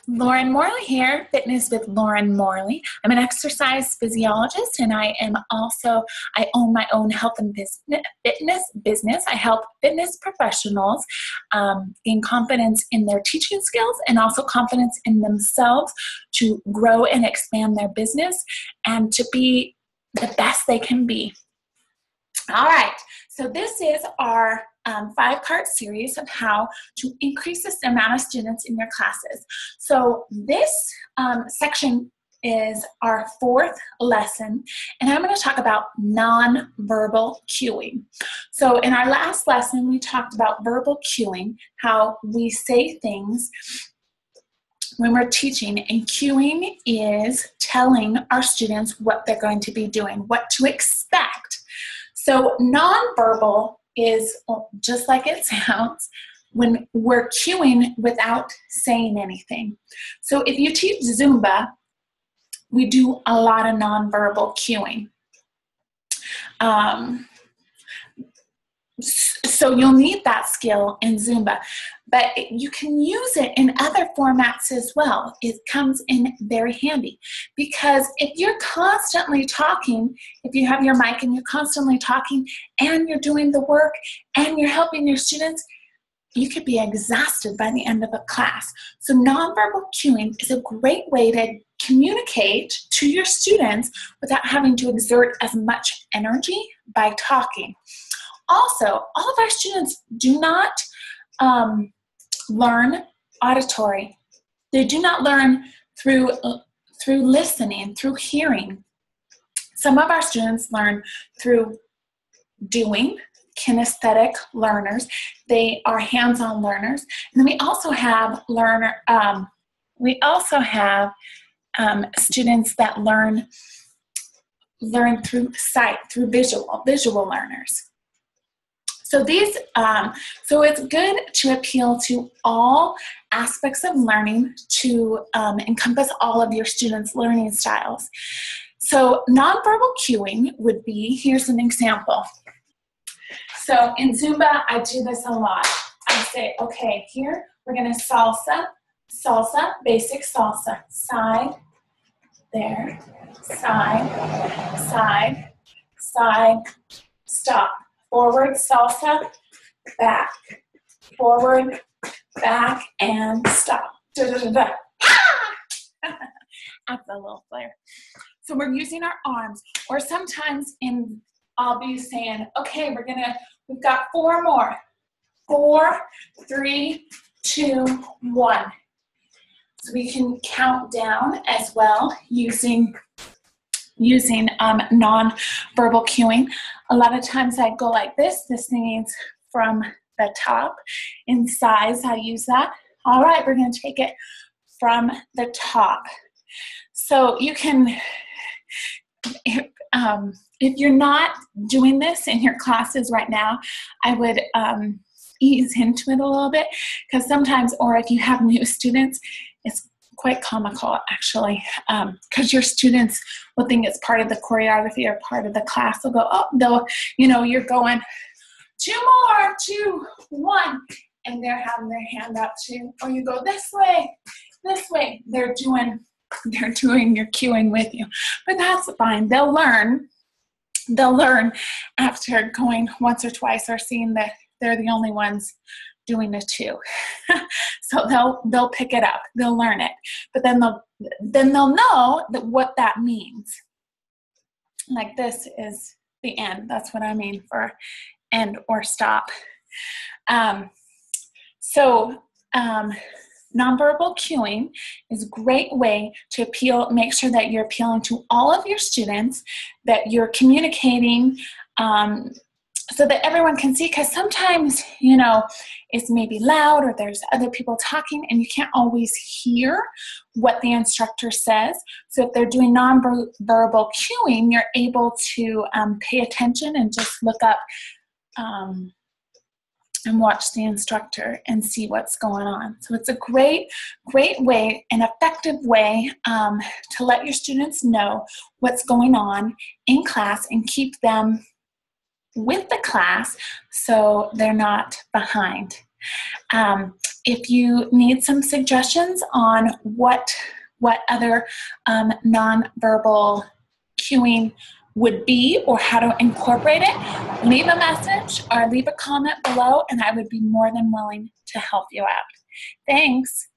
Lauren Morley here, Fitness with Lauren Morley. I'm an exercise physiologist and I own my own health and fitness business. I help fitness professionals gain confidence in their teaching skills and also confidence in themselves to grow and expand their business and to be the best they can be. All right, so this is our 5-part series of how to increase the amount of students in your classes. So this section is our 4th lesson, and I'm going to talk about nonverbal cueing. So in our last lesson, we talked about verbal cueing, how we say things when we're teaching, and cueing is telling our students what they're going to be doing, what to expect. So nonverbal is just like it sounds when we're cueing without saying anything. So if you teach Zumba, we do a lot of nonverbal cueing. So you'll need that skill in Zumba, but you can use it in other formats as well. It comes in very handy because if you're constantly talking, if you have your mic and you're constantly talking and you're doing the work and you're helping your students, you could be exhausted by the end of a class. So nonverbal cueing is a great way to communicate to your students without having to exert as much energy by talking. Also, all of our students do not learn auditory. They do not learn through listening, through hearing. Some of our students learn through doing, kinesthetic learners. They are hands-on learners. And then we also have students that learn through sight, through visual learners. So so it's good to appeal to all aspects of learning to encompass all of your students' learning styles. So nonverbal cueing would be, here's an example. So in Zumba, I do this a lot. I say, okay, here we're gonna salsa, basic salsa, side, there, side, stop. Forward, salsa, back, forward, back, and stop. Da-da-da-da. That's a little flair. So we're using our arms, or sometimes I'll be saying, okay, we've got 4 more. 4, 3, 2, 1. So we can count down as well using non-verbal cueing. A lot of times I go like this. This means from the top. In size, I use that. All right, we're going to take it from the top. So you can, if you're not doing this in your classes right now, I would ease into it a little bit, because sometimes, or if you have new students, it's quite comical actually, because your students will think it's part of the choreography or part of the class. They'll go, oh, you're going 2 more, 2, 1, and they're having their hand up too. Or you go this way. They're doing your cueing with you, but that's fine. They'll learn after going once or twice or seeing that they're the only ones doing it too. So they'll pick it up, they'll learn it, but then they'll know what that means. Like this is the end. That's what I mean for end or stop. Nonverbal cueing is a great way to make sure that you're appealing to all of your students, that you're communicating so that everyone can see, because sometimes, it's maybe loud or there's other people talking and you can't always hear what the instructor says. So if they're doing nonverbal cueing, you're able to pay attention and just look up and watch the instructor and see what's going on. So it's a great way, an effective way to let your students know what's going on in class and keep them with the class so they're not behind. If you need some suggestions on what other nonverbal cueing would be or how to incorporate it, leave a message or leave a comment below, and I would be more than willing to help you out. Thanks.